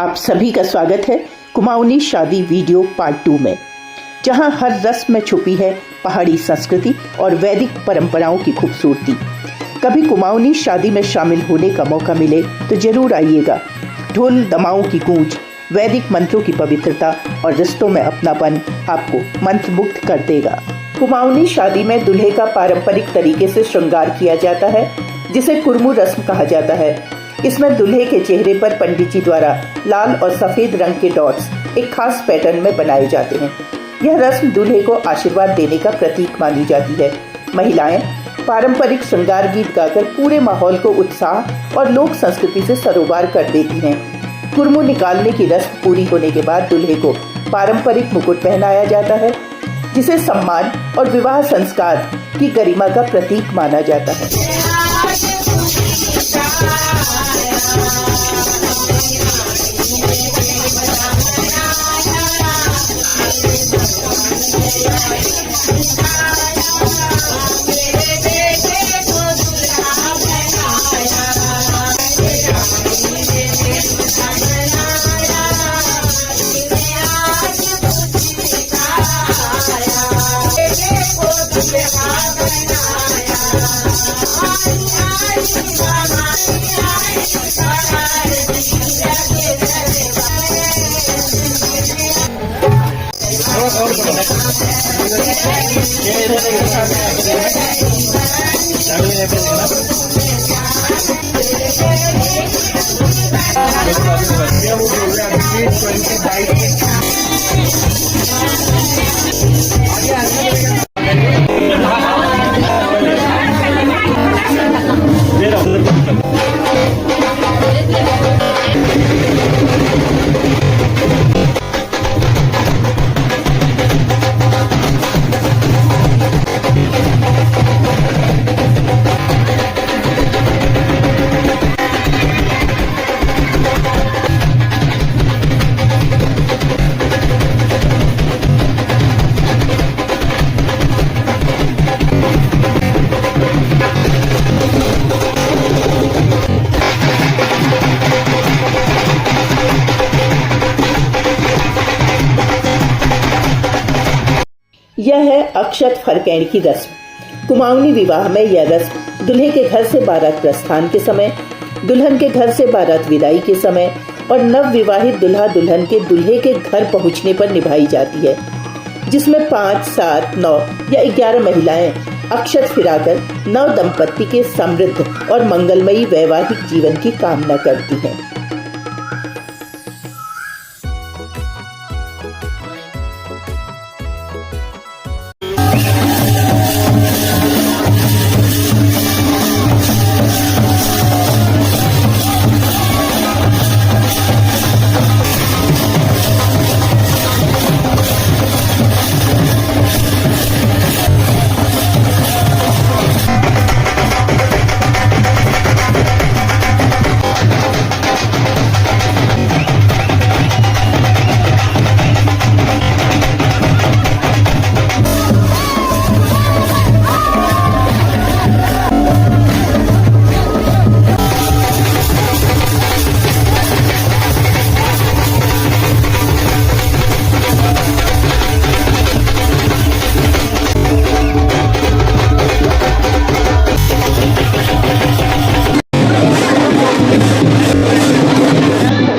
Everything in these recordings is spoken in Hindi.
आप सभी का स्वागत है कुमाऊनी शादी वीडियो पार्ट 2 में, जहां हर रस्म में छुपी है पहाड़ी संस्कृति और वैदिक परंपराओं की खूबसूरती। कभी कुमाऊनी शादी में शामिल होने का मौका मिले तो जरूर आइएगा। ढोल दमाओं की गूंज, वैदिक मंत्रों की पवित्रता और रिश्तों में अपनापन आपको मंत्रमुग्ध कर देगा। कुमाऊनी शादी में दूल्हे का पारंपरिक तरीके से श्रृंगार किया जाता है, जिसे कुरमू रस्म कहा जाता है। इसमें दूल्हे के चेहरे पर पंडित जी द्वारा लाल और सफेद रंग के डॉट्स एक खास पैटर्न में बनाए जाते हैं। यह रस्म दूल्हे को आशीर्वाद देने का प्रतीक मानी जाती है। महिलाएं पारंपरिक श्रृंगार गीत गाकर पूरे माहौल को उत्साह और लोक संस्कृति से सरोबार कर देती हैं। कुरमू निकालने की रस्म पूरी होने के बाद दूल्हे को पारंपरिक मुकुट पहनाया जाता है, जिसे सम्मान और विवाह संस्कार की गरिमा का प्रतीक माना जाता है। यह है अक्षत फरकैण की रस्म। कुमाऊनी विवाह में यह रस्म दूल्हे के घर से बारात प्रस्थान के समय, दुल्हन के घर से बारात विदाई के समय और नव विवाहित दुल्हा दुल्हन के दूल्हे के घर पहुंचने पर निभाई जाती है, जिसमें 5, 7, 9 या 11 महिलाएं अक्षत फिराकर नव दंपत्ति के समृद्ध और मंगलमयी वैवाहिक जीवन की कामना करती हैं।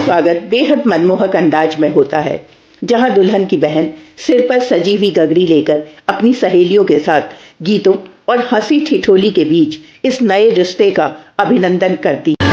स्वागत बेहद मनमोहक अंदाज में होता है, जहां दुल्हन की बहन सिर पर सजी हुई गगरी लेकर अपनी सहेलियों के साथ गीतों और हंसी ठिठोली के बीच इस नए रिश्ते का अभिनंदन करती है।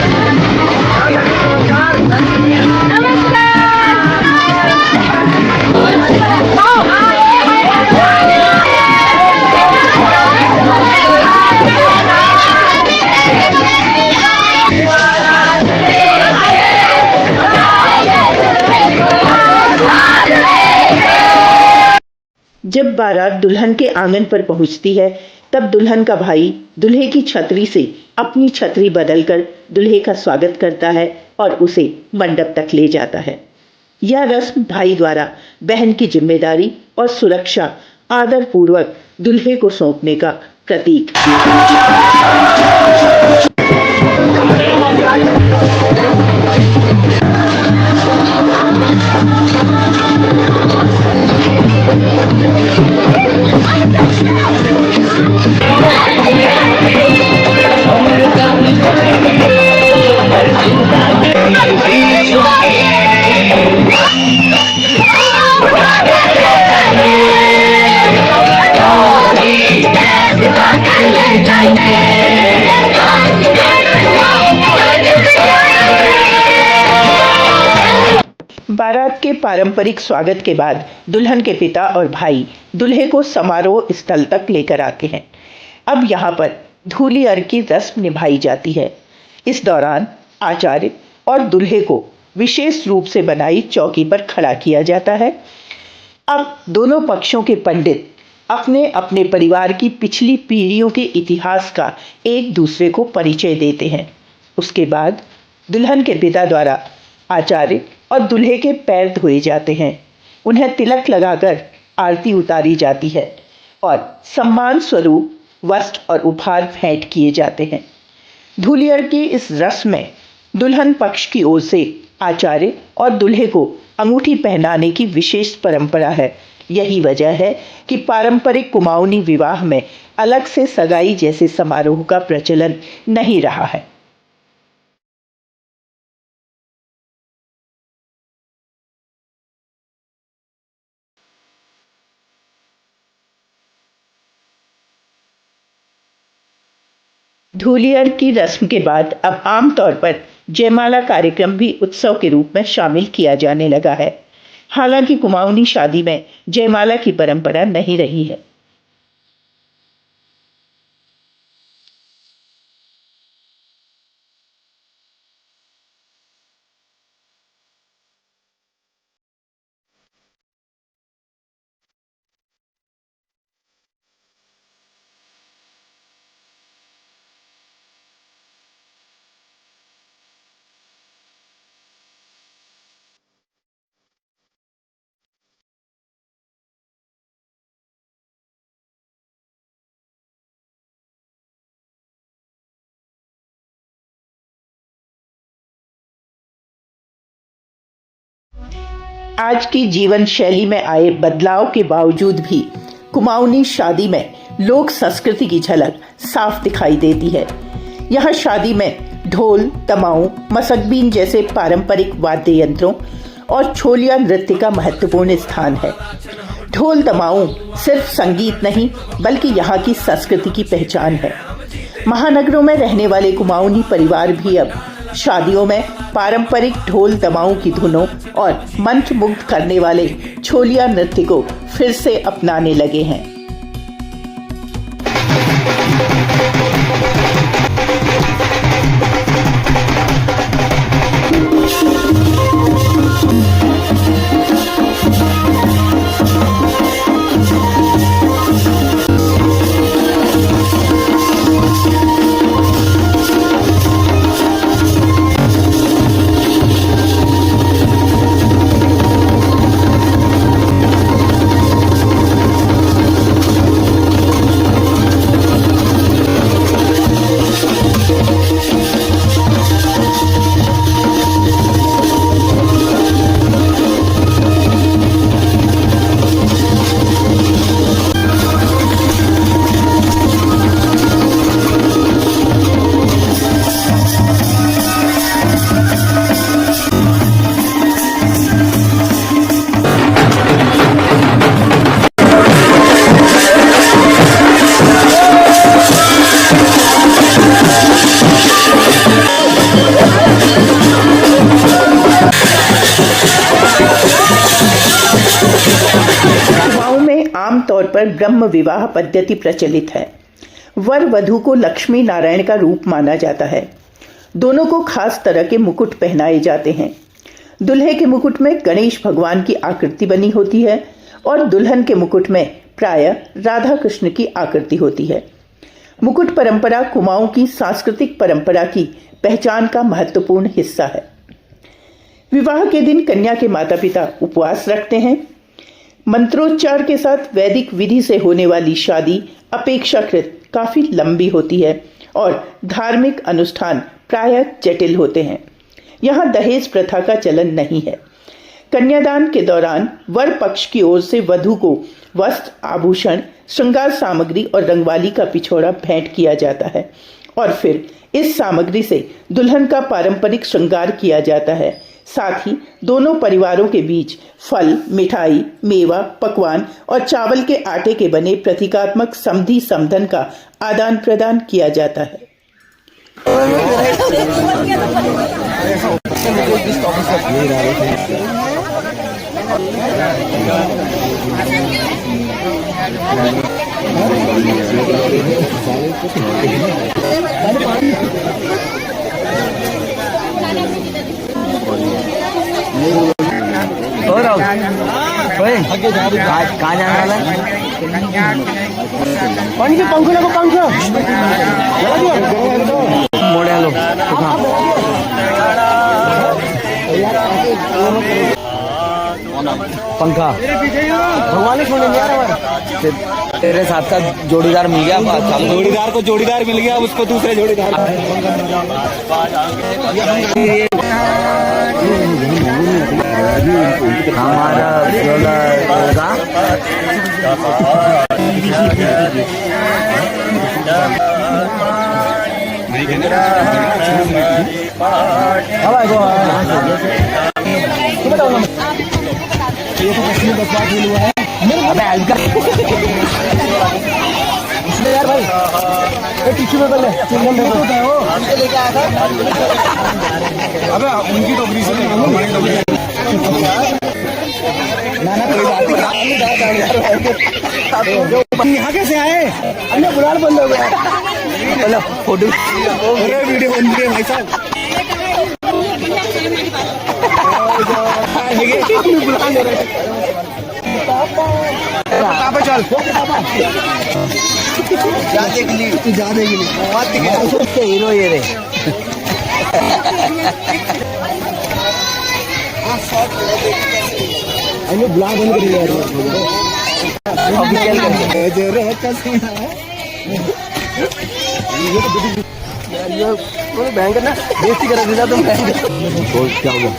जब बारात दुल्हन के आंगन पर पहुंचती है, तब दुल्हन का भाई दूल्हे की छतरी से अपनी छतरी बदलकर दूल्हे का स्वागत करता है और उसे मंडप तक ले जाता है। यह रस्म भाई द्वारा बहन की जिम्मेदारी और सुरक्षा आदर पूर्वक दूल्हे को सौंपने का प्रतीक। बारात के पारंपरिक स्वागत के बाद दुल्हन के पिता और भाई दूल्हे को समारोह स्थल तक लेकर आते हैं। अब यहाँ पर धूलियर की रस्म निभाई जाती है। इस दौरान आचार्य और दूल्हे को विशेष रूप से बनाई चौकी पर खड़ा किया जाता है। अब दोनों पक्षों के पंडित अपने अपने परिवार की पिछली पीढ़ियों के इतिहास का एक दूसरे को परिचय देते हैं। उसके बाद दुल्हन के पिता द्वारा आचार्य और दूल्हे के पैर धोए जाते हैं। उन्हें तिलक लगाकर आरती उतारी जाती है और सम्मान स्वरूप वस्त्र और उपहार भेंट किए जाते हैं। धूलियर की इस रस्म में दुल्हन पक्ष की ओर से आचार्य और दूल्हे को अंगूठी पहनाने की विशेष परंपरा है। यही वजह है कि पारंपरिक कुमाऊनी विवाह में अलग से सगाई जैसे समारोह का प्रचलन नहीं रहा है। धूलियर की रस्म के बाद अब आमतौर पर जयमाला कार्यक्रम भी उत्सव के रूप में शामिल किया जाने लगा है। हालांकि कुमाऊनी शादी में जयमाला की परंपरा नहीं रही है। आज की जीवन शैली में आए बदलाव के बावजूद भी कुमाऊनी शादी में लोक संस्कृति की झलक साफ दिखाई देती है। यहाँ शादी में ढोल, तमाऊ, मसकबीन जैसे पारंपरिक वाद्य यंत्रों और छोलिया नृत्य का महत्वपूर्ण स्थान है। ढोल तमाऊ सिर्फ संगीत नहीं बल्कि यहाँ की संस्कृति की पहचान है। महानगरों में रहने वाले कुमाऊनी परिवार भी अब शादियों में पारंपरिक ढोल तमाऊ की धुनों और मंत्रमुग्ध करने वाले छोलिया नृत्य को फिर से अपनाने लगे हैं। आमतौर पर ब्रह्म विवाह पद्धति प्रचलित है। वर वधू को लक्ष्मी नारायण का रूप माना जाता है। दोनों को खास तरह के मुकुट पहनाए जाते हैं। दूल्हे के मुकुट में गणेश भगवान की आकृति बनी होती है और दुल्हन के मुकुट में प्रायः राधा कृष्ण की आकृति होती है। मुकुट परंपरा कुमाऊं की सांस्कृतिक परंपरा की पहचान का महत्वपूर्ण हिस्सा है। विवाह के दिन कन्या के माता पिता उपवास रखते हैं। मंत्रोच्चार के साथ वैदिक विधि से होने वाली शादी अपेक्षाकृत काफी लंबी होती है और धार्मिक अनुष्ठान प्रायः जटिल होते हैं। यहाँ दहेज प्रथा का चलन नहीं है। कन्यादान के दौरान वर पक्ष की ओर से वधू को वस्त्र, आभूषण, श्रृंगार सामग्री और रंगवाली का पिछोड़ा भेंट किया जाता है और फिर इस सामग्री से दुल्हन का पारंपरिक श्रृंगार किया जाता है। साथ ही दोनों परिवारों के बीच फल, मिठाई, मेवा, पकवान और चावल के आटे के बने प्रतीकात्मक समधि समधन का आदान प्रदान किया जाता है। और कहाँ जाने वाला है? पंखा को पंखा मोड़े लो पंखा भगवान छोड़ने नहीं आ रहा। तेरे साथ का जोड़ीदार मिल गया, जोड़ीदार को जोड़ीदार मिल गया, उसको दूसरे जोड़ीदार। हमारा होगा यार भाई टिश्यू पेपर ले, लेके आया था। अबे उनकी टोकरी से यहाँ कैसे आए? अन्य बुलान बंद हो गया। फोटो वीडियो बन गए भाई साहब। चल जा देख ली, तू जा देख ली। हीरो ये रे बुला बंद कर दिया बैंक ना बेइज्जती करा दिया तुम। क्या हुआ?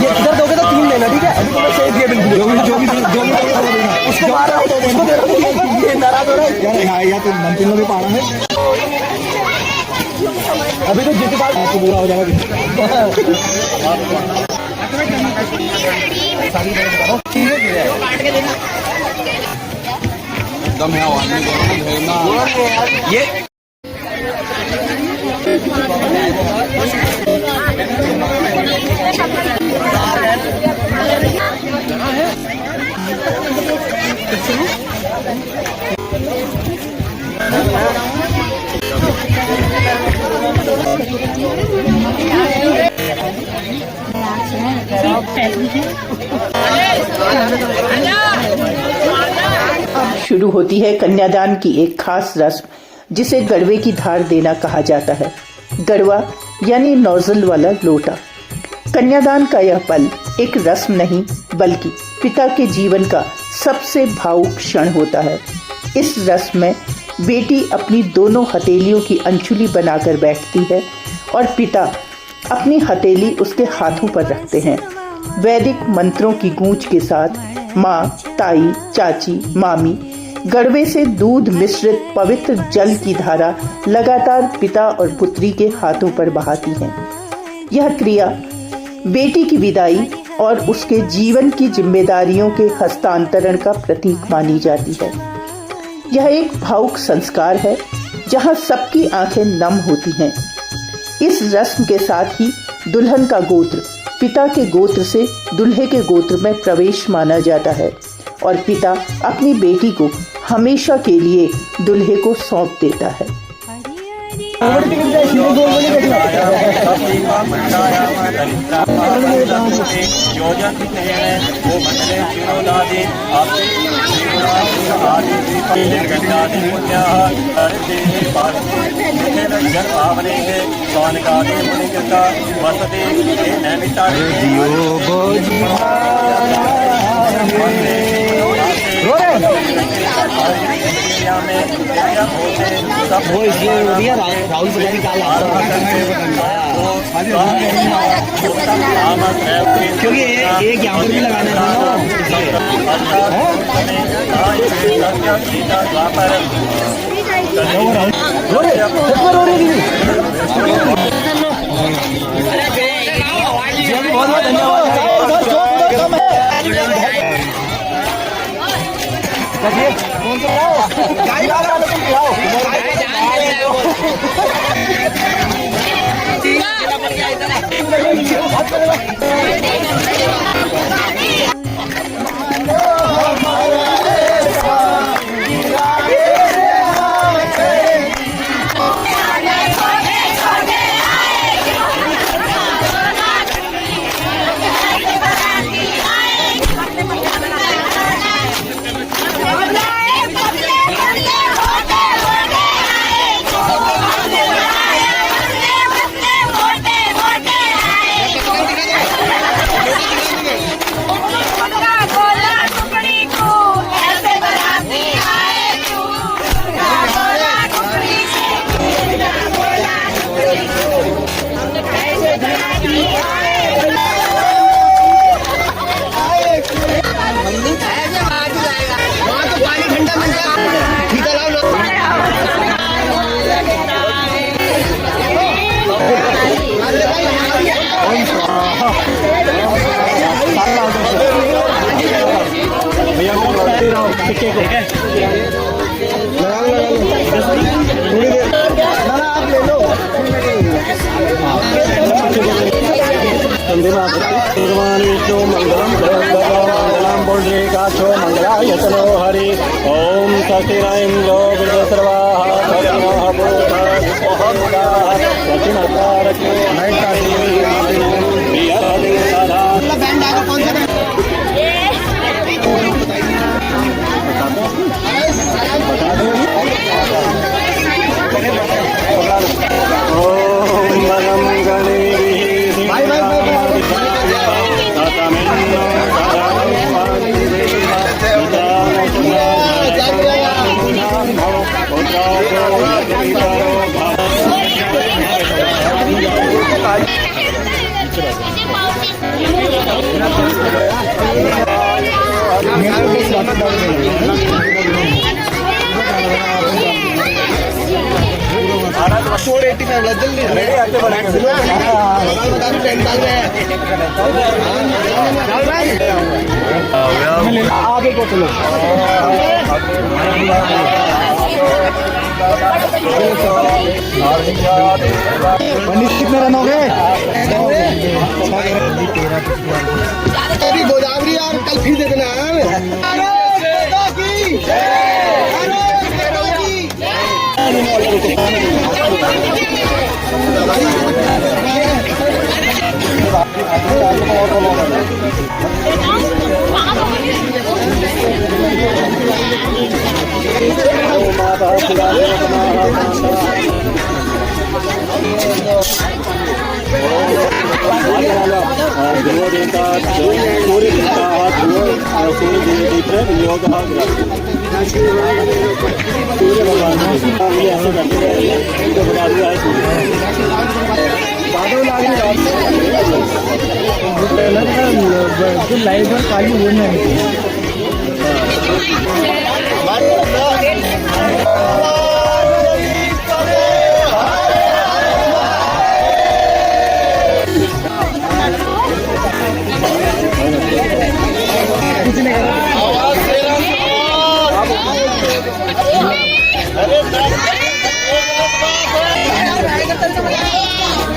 इधर दोगे तो 3 लेना, ठीक है? अभी तुम्हें सही दिया बिल्कुल, जो भी उसको मार रहा हूँ, उसको दे रहा हूँ। ये नाराज हो रहा है यार, या तो मंत्री में भी पाना है। अभी तो जितने बार आपको बुरा हो जाएगा। ये अब शुरू होती है कन्यादान की एक खास रस्म, जिसे गड़वे की धार देना कहा जाता है। गड़वा यानी नोजल वाला लोटा। कन्यादान का यह पल एक रस्म नहीं, बल्कि पिता के जीवन का सबसे भावुक क्षण होता है। इस रस्म में बेटी अपनी दोनों हथेलियों की अंचुली बनाकर बैठती है और पिता अपनी हथेली उसके हाथों पर रखते हैं। वैदिक मंत्रों की गूंज के साथ माँ, ताई, चाची, मामी गड़वे से दूध मिश्रित पवित्र जल की धारा लगातार पिता और पुत्री के हाथों पर बहाती हैं। यह क्रिया बेटी की विदाई और उसके जीवन की जिम्मेदारियों के हस्तांतरण का प्रतीक मानी जाती है। यह एक भावुक संस्कार है जहां सबकी आंखें नम होती हैं। इस रस्म के साथ ही दुल्हन का गोत्र पिता के गोत्र से दूल्हे के गोत्र में प्रवेश माना जाता है और पिता अपनी बेटी को हमेशा के लिए दूल्हे को सौंप देता है। वो इसलिए राहुल से क्योंकि एक यहाँ पर भी लगाने बहुत बहुत धन्यवाद। टिक्के को लगा लो थोड़ी देर ना आप ले लो भगवान विष्णु मंगलम मंगलम पुंडरीकाक्षो मंगलायतनो हरि ओम सत्यनारायण इंद्रो सर्वाः भगवाः पूर्णः दक्षिणकारके बैंड आएगा कौन सा ओम बलम गणेश भाई छोड़ 85 जल्दी रेडी आते आगे को चलो पंडित कितने रन हो गए अभी गोदावरी यार कल फिर दे देना लाइट और काली वो नहीं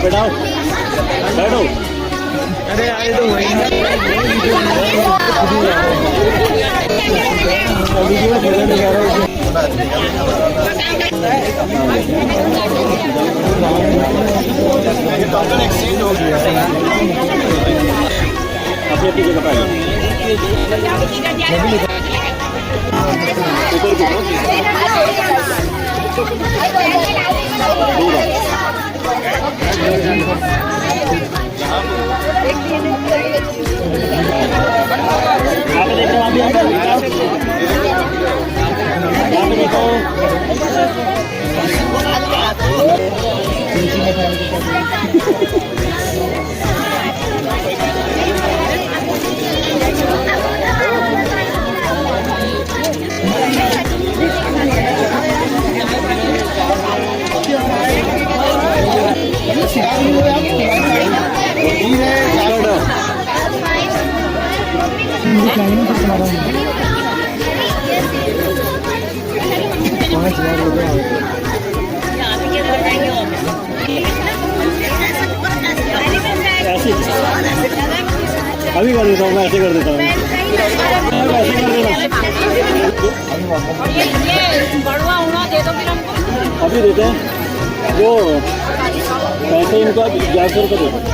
बैठो बैठो अरे आए तो वही एक्सीड हो गया अपने टिकट बताइए अभी कर देता हूँ मैं ऐसे कर देता हूँ ऐसे कर देना बड़ुआ होना दे दो फिर हमको अभी देते हैं जो पैसे इनका 1100 रुपये दे दो